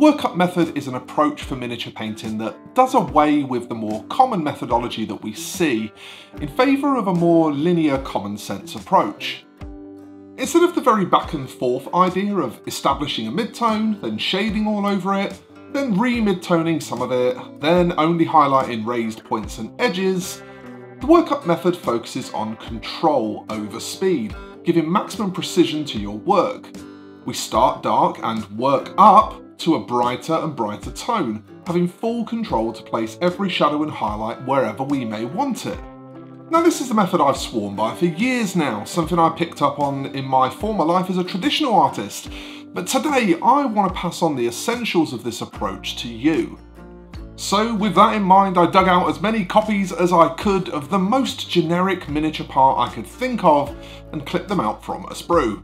workup method is an approach for miniature painting that does away with the more common methodology that we see in favour of a more linear common sense approach. Instead of the very back and forth idea of establishing a midtone, then shading all over it, then re-midtoning some of it, then only highlighting raised points and edges, the workup method focuses on control over speed, giving maximum precision to your work. We start dark and work up to a brighter and brighter tone, having full control to place every shadow and highlight wherever we may want it. Now this is the method I've sworn by for years now, something I picked up on in my former life as a traditional artist, but today I want to pass on the essentials of this approach to you. So with that in mind, I dug out as many copies as I could of the most generic miniature part I could think of and clipped them out from a sprue.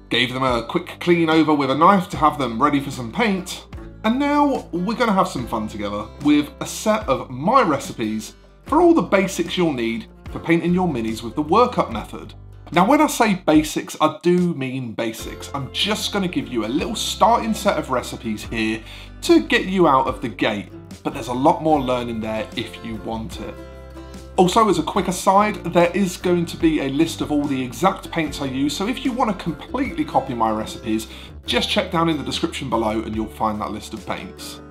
Gave them a quick clean over with a knife to have them ready for some paint, and now we're going to have some fun together with a set of my recipes for all the basics you'll need for painting your minis with the workup method. Now when I say basics, I do mean basics. I'm just going to give you a little starting set of recipes here to get you out of the gate, but there's a lot more learning there if you want it. Also, as a quick aside, there is going to be a list of all the exact paints I use, so if you want to completely copy my recipes, just check down in the description below and you'll find that list of paints.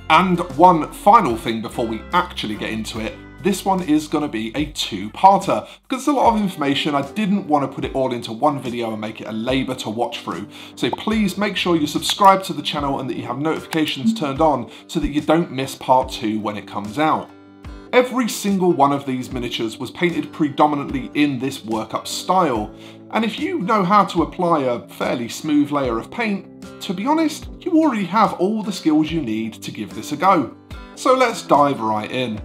And one final thing before we actually get into it, this one is going to be a two-parter, because it's a lot of information. I didn't want to put it all into one video and make it a labour to watch through. So please make sure you subscribe to the channel and that you have notifications turned on so that you don't miss part 2 when it comes out. Every single one of these miniatures was painted predominantly in this workup style, and if you know how to apply a fairly smooth layer of paint, to be honest, you already have all the skills you need to give this a go. So let's dive right in.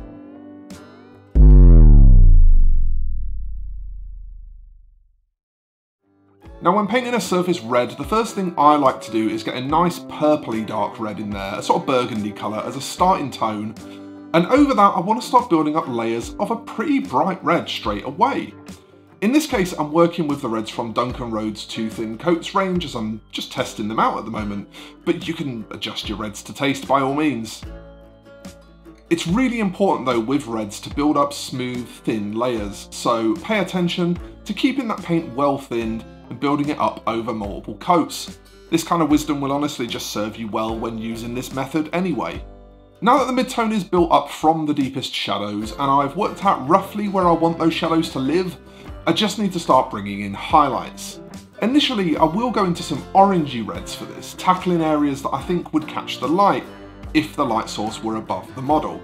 Now when painting a surface red, the first thing I like to do is get a nice purpley dark red in there, a sort of burgundy colour as a starting tone. And over that, I want to start building up layers of a pretty bright red straight away. In this case, I'm working with the reds from Duncan Road's Too Thin Coats range, as I'm just testing them out at the moment, but you can adjust your reds to taste by all means. It's really important though with reds to build up smooth, thin layers, so pay attention to keeping that paint well thinned and building it up over multiple coats. This kind of wisdom will honestly just serve you well when using this method anyway. Now that the midtone is built up from the deepest shadows and I've worked out roughly where I want those shadows to live, I just need to start bringing in highlights. Initially, I will go into some orangey reds for this, tackling areas that I think would catch the light if the light source were above the model.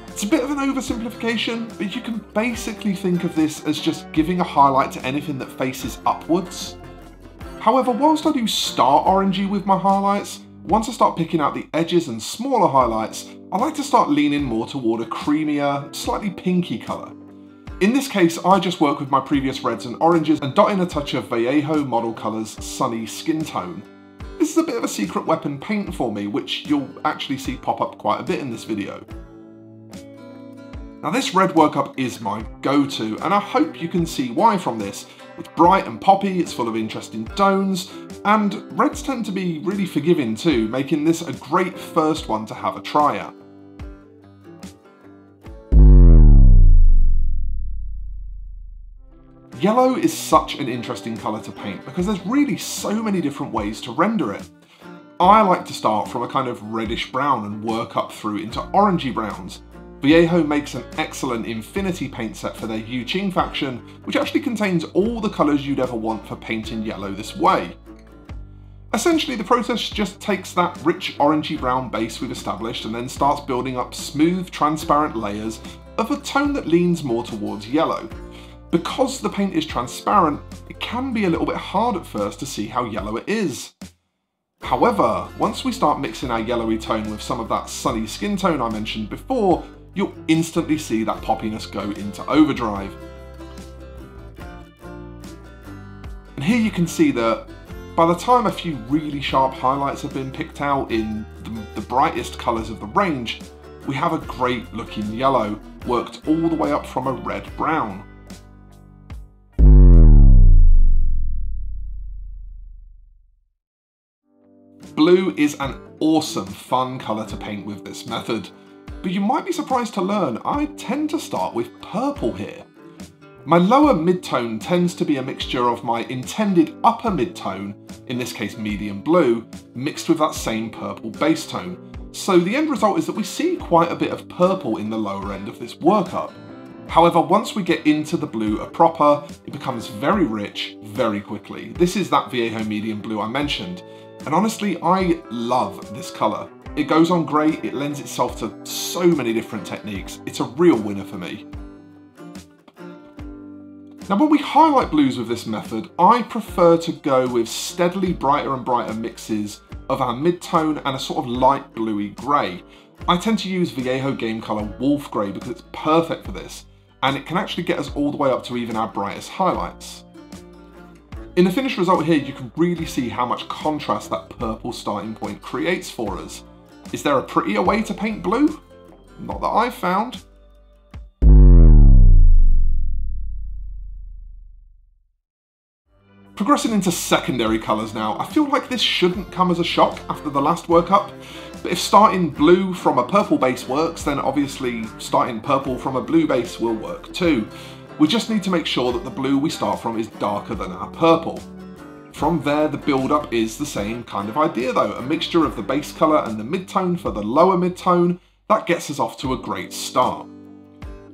It's a bit of an oversimplification, but you can basically think of this as just giving a highlight to anything that faces upwards. However, whilst I do start orangey with my highlights, once I start picking out the edges and smaller highlights, I like to start leaning more toward a creamier, slightly pinky colour. In this case, I just work with my previous reds and oranges and dot in a touch of Vallejo Model Colours Sunny Skin Tone. This is a bit of a secret weapon paint for me, which you'll actually see pop up quite a bit in this video. Now this red workup is my go-to, and I hope you can see why from this. It's bright and poppy, it's full of interesting tones, and reds tend to be really forgiving too, making this a great first one to have a try at. Yellow is such an interesting colour to paint because there's really so many different ways to render it. I like to start from a kind of reddish brown and work up through into orangey browns. Vallejo makes an excellent Infinity paint set for their Yu Qing faction, which actually contains all the colours you'd ever want for painting yellow this way. Essentially, the process just takes that rich orangey brown base we've established and then starts building up smooth, transparent layers of a tone that leans more towards yellow. Because the paint is transparent, it can be a little bit hard at first to see how yellow it is. However, once we start mixing our yellowy tone with some of that sunny skin tone I mentioned before, you'll instantly see that poppiness go into overdrive. And here you can see that by the time a few really sharp highlights have been picked out in the brightest colours of the range, we have a great looking yellow, worked all the way up from a red-brown. Blue is an awesome, fun colour to paint with this method, but you might be surprised to learn I tend to start with purple here. My lower mid-tone tends to be a mixture of my intended upper mid-tone, in this case medium blue, mixed with that same purple base tone. So the end result is that we see quite a bit of purple in the lower end of this workup. However, once we get into the blue proper, it becomes very rich very quickly. This is that Vallejo medium blue I mentioned, and honestly, I love this colour. It goes on great, it lends itself to so many different techniques. It's a real winner for me. Now, when we highlight blues with this method, I prefer to go with steadily brighter and brighter mixes of our mid-tone and a sort of light bluey grey. I tend to use Vallejo Game Colour Wolf Grey because it's perfect for this, and it can actually get us all the way up to even our brightest highlights. In the finished result here, you can really see how much contrast that purple starting point creates for us. Is there a prettier way to paint blue? Not that I've found. Progressing into secondary colours now, I feel like this shouldn't come as a shock after the last workup, but if starting blue from a purple base works, then obviously starting purple from a blue base will work too. We just need to make sure that the blue we start from is darker than our purple. From there, the build-up is the same kind of idea though, a mixture of the base colour and the mid-tone for the lower mid-tone. That gets us off to a great start.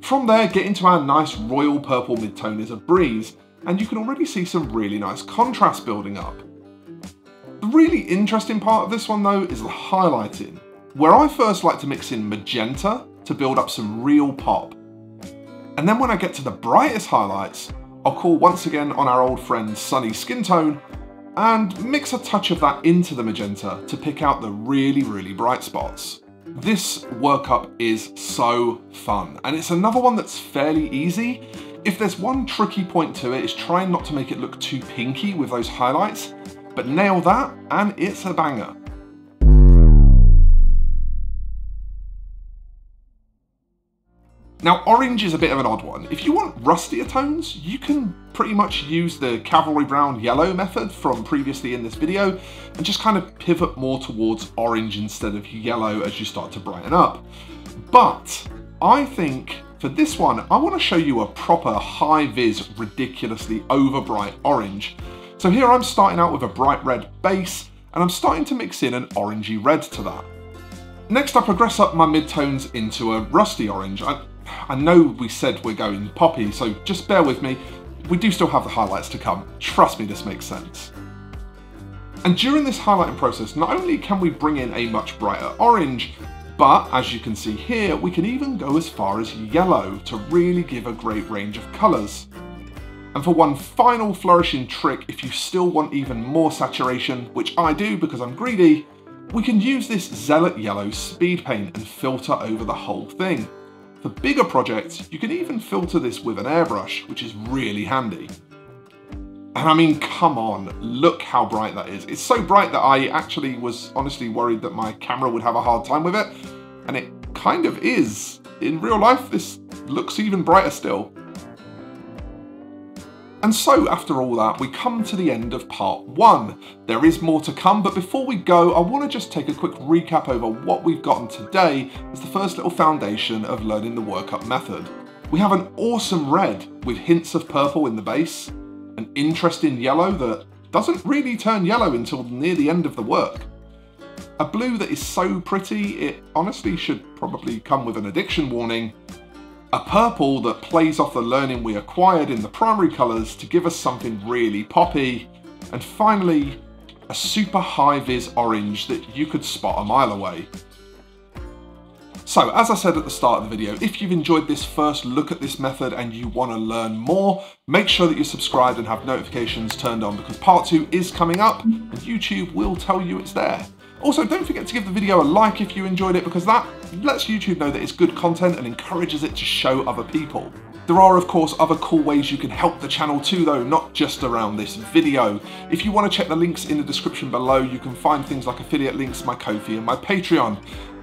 From there, getting to our nice royal purple mid-tone is a breeze, and you can already see some really nice contrast building up. The really interesting part of this one though is the highlighting, where I first like to mix in magenta to build up some real pop. And then when I get to the brightest highlights, I'll call once again on our old friend Sunny Skin Tone and mix a touch of that into the magenta to pick out the really, really bright spots. This workup is so fun, and it's another one that's fairly easy. If there's one tricky point to it, is trying not to make it look too pinky with those highlights, but nail that and it's a banger. Now, orange is a bit of an odd one. If you want rustier tones, you can pretty much use the Cavalry Brown Yellow method from previously in this video and just kind of pivot more towards orange instead of yellow as you start to brighten up. But I think for this one, I want to show you a proper high-vis, ridiculously over-bright orange. So here I'm starting out with a bright red base, and I'm starting to mix in an orangey red to that. Next, I progress up my mid-tones into a rusty orange. I know we said we're going poppy, so just bear with me. We do still have the highlights to come. Trust me, this makes sense. And during this highlighting process, not only can we bring in a much brighter orange, but as you can see here, we can even go as far as yellow to really give a great range of colours. And for one final flourishing trick, if you still want even more saturation, which I do because I'm greedy, we can use this Zealot Yellow speed paint and filter over the whole thing. For bigger projects, you can even filter this with an airbrush, which is really handy. And I mean, come on, look how bright that is. It's so bright that I actually was honestly worried that my camera would have a hard time with it, and it kind of is. In real life, this looks even brighter still. And so after all that, we come to the end of part 1. There is more to come, but before we go, I want to just take a quick recap over what we've gotten today as the first little foundation of learning the workup method. We have an awesome red with hints of purple in the base, an interesting yellow that doesn't really turn yellow until near the end of the work, a blue that is so pretty it honestly should probably come with an addiction warning, a purple that plays off the learning we acquired in the primary colours to give us something really poppy, and finally a super high-vis orange that you could spot a mile away. So as I said at the start of the video, if you've enjoyed this first look at this method and you want to learn more, make sure that you're subscribed and have notifications turned on because part 2 is coming up and YouTube will tell you it's there. Also, don't forget to give the video a like if you enjoyed it because that lets YouTube know that it's good content and encourages it to show other people. There are of course other cool ways you can help the channel too though, not just around this video. If you want to check the links in the description below, you can find things like affiliate links, my Ko-fi and my Patreon.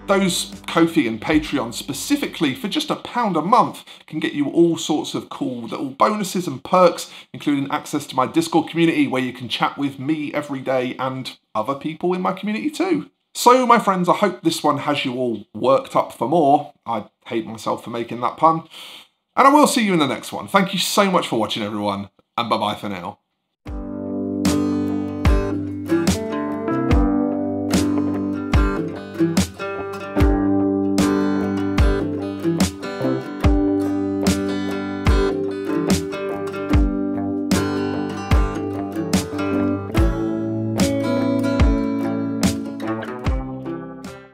Those Ko-fi and Patreon specifically, for just £1 a month, can get you all sorts of cool little bonuses and perks, including access to my Discord community where you can chat with me every day and other people in my community too. So my friends, I hope this one has you all worked up for more. I hate myself for making that pun. And I will see you in the next one. Thank you so much for watching, everyone, and bye-bye for now.